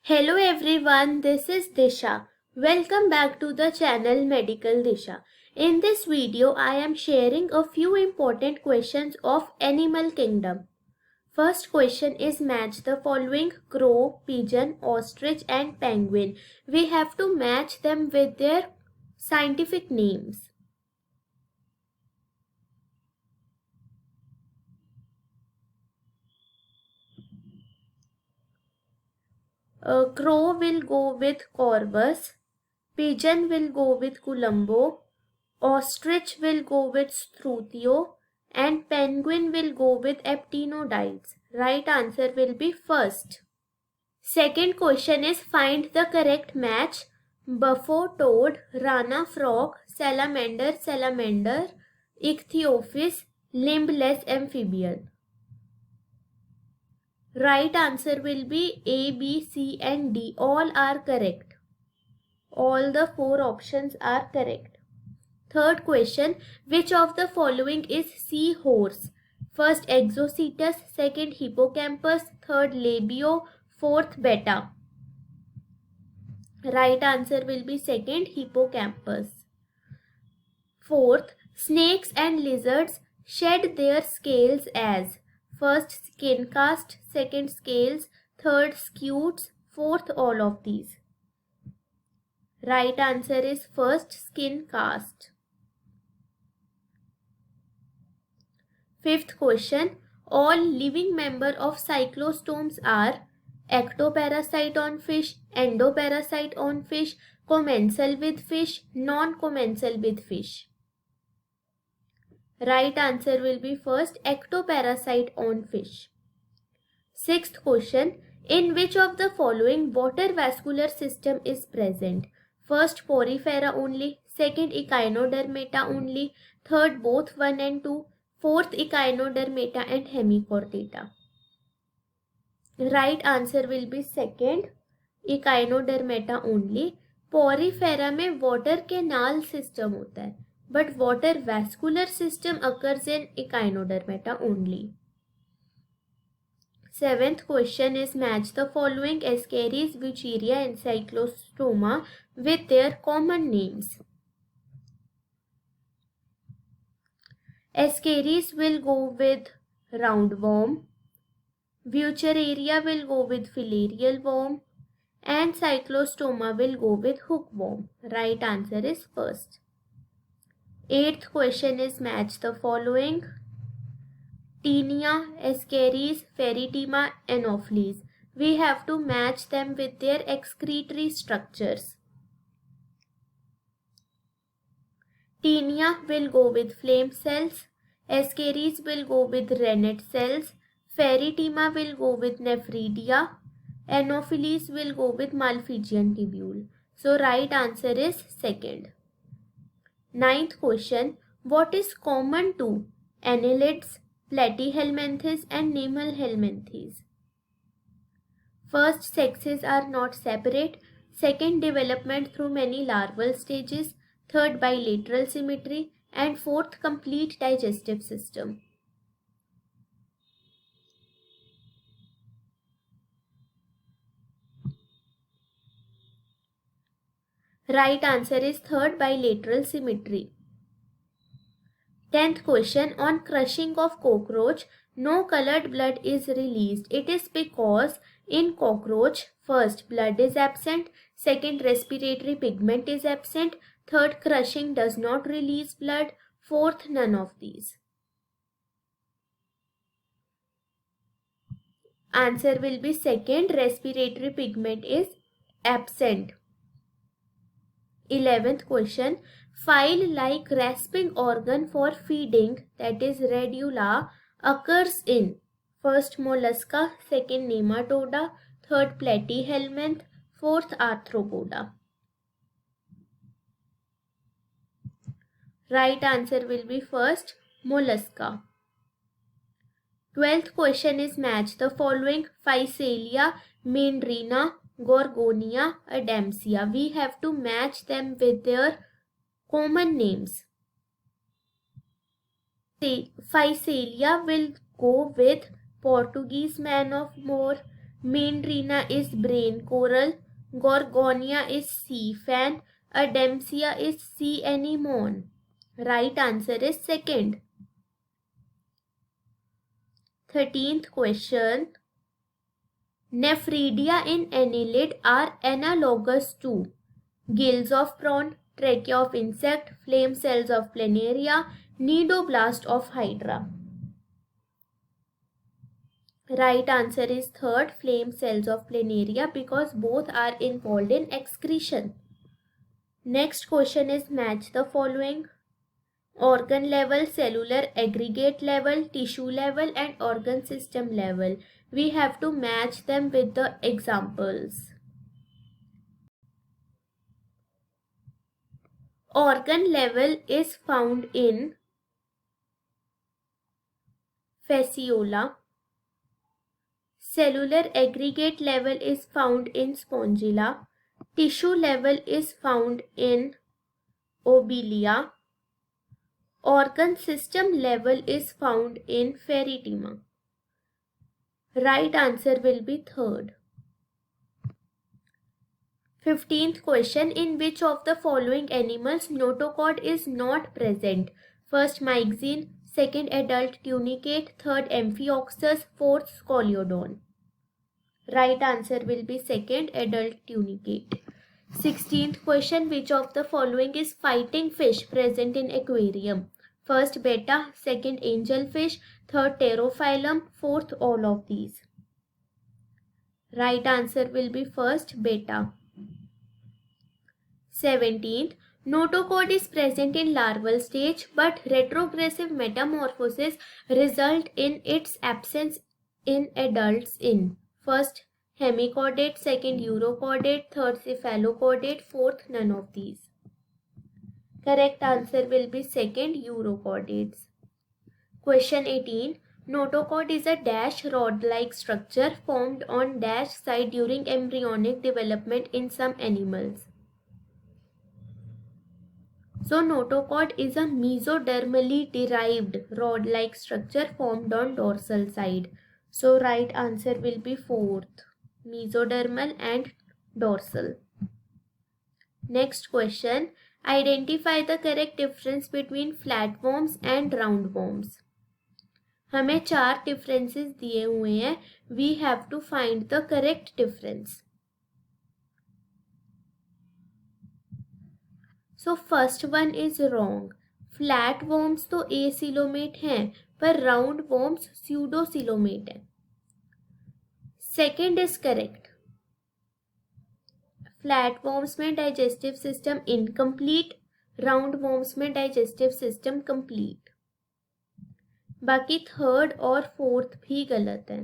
Hello everyone, this is Disha. Welcome back to the channel Medical Disha. In this video, I am sharing a few important questions of animal kingdom. First question is match the following: crow, pigeon, ostrich and penguin. We have to match them with their scientific names. Crow will go with corvus, pigeon will go with columbo, ostrich will go with struthio, and penguin will go with aptenodyles. Right answer will be first. Second question is find the correct match: buffo toad, rana frog, salamander, ichthyophis, limbless amphibian. Right answer will be A, B, C and D. All are correct. All the four options are correct. Third question, which of the following is seahorse? First Exocetus, second Hippocampus, third Labio, fourth Beta. Right answer will be second Hippocampus. Fourth, snakes and lizards shed their scales as first skin cast, second scales, third scutes, fourth all of these. Right answer is first skin cast. Fifth question, all living member of cyclostomes are ectoparasite on fish, endoparasite on fish, commensal with fish, non-commensal with fish. Right answer will be first ectoparasite on fish. Sixth question, in which of the following water vascular system is present? First porifera only, second echinodermata only, third both 1 and 2, fourth echinodermata and hemichordata. Right answer will be second echinodermata only. Porifera में water canal system होता है, but water vascular system occurs in echinodermata only. Seventh question is match the following Ascaris, Wucheria and Cyclostoma with their common names. Ascaris will go with roundworm, Wucheria will go with filarial worm, and Cyclostoma will go with hookworm. Right answer is first. Eighth question is match the following: Taenia, Ascaris, Ferritima, Anopheles. We have to match them with their excretory structures. Taenia will go with flame cells, Ascaris will go with rennet cells, Ferritima will go with nephridia, Anopheles will go with Malpighian tubule. So right answer is second. Ninth question, what is common to annelids, platyhelminthes and nemalhelminthes? First, sexes are not separate. Second, development through many larval stages. Third, bilateral symmetry. And fourth, complete digestive system. Right answer is third, bilateral symmetry. 10th question, on crushing of cockroach, no colored blood is released. It is because in cockroach, first blood is absent, second respiratory pigment is absent, third crushing does not release blood, fourth none of these. Answer will be second, respiratory pigment is absent. 11th question, file-like rasping organ for feeding, that is radula, occurs in first mollusca, second nematoda, third platyhelminth, fourth arthropoda. Right answer will be first mollusca. 12th question is match the following: Physalia, Meandrina, Gorgonia, Adamsia. We have to match them with their common names. Physalia will go with Portuguese man of war, Meandrina is brain coral, Gorgonia is sea fan, Adamsia is sea anemone. Right answer is second. 13th question. Nephridia in annelid are analogous to gills of prawn, trachea of insect, flame cells of planaria, nidoblast of hydra. Right answer is third, flame cells of planaria, because both are involved in excretion. Next question is match the following. Organ level, cellular aggregate level, tissue level and organ system level. We have to match them with the examples. Organ level is found in fasciola. Cellular aggregate level is found in spongilla. Tissue level is found in obelia. Organ system level is found in Pheretima. Right answer will be third. 15th question. In which of the following animals notochord is not present? First, myxine. Second, adult tunicate. Third, amphioxus. Fourth, scoliodon. Right answer will be second, adult tunicate. 16th question. Which of the following is fighting fish present in aquarium? First, betta. Second, angelfish. Third, pterophyllum. Fourth, all of these. Right answer will be first, betta. 17th. Notochord is present in larval stage, but retrogressive metamorphosis result in its absence in adults in first, hemichordate, second, urochordate, third, cephalochordate, fourth, none of these. Correct answer will be second, urochordates. Question 18. Notochord is a dash rod-like structure formed on dash side during embryonic development in some animals. So notochord is a mesodermally derived rod-like structure formed on dorsal side. So right answer will be fourth, mesodermal and dorsal. Next question. Identify the correct difference between flatworms and roundworms. हमें 4 differences दिए हुए हैं. We have to find the correct difference. So first one is wrong. Flatworms तो acoelomate हैं, पर roundworms pseudocoelomate हैं. Second is correct. Flatworms में digestive system incomplete, roundworms में digestive system complete. बाकी थर्ड और फोर्थ भी गलत है.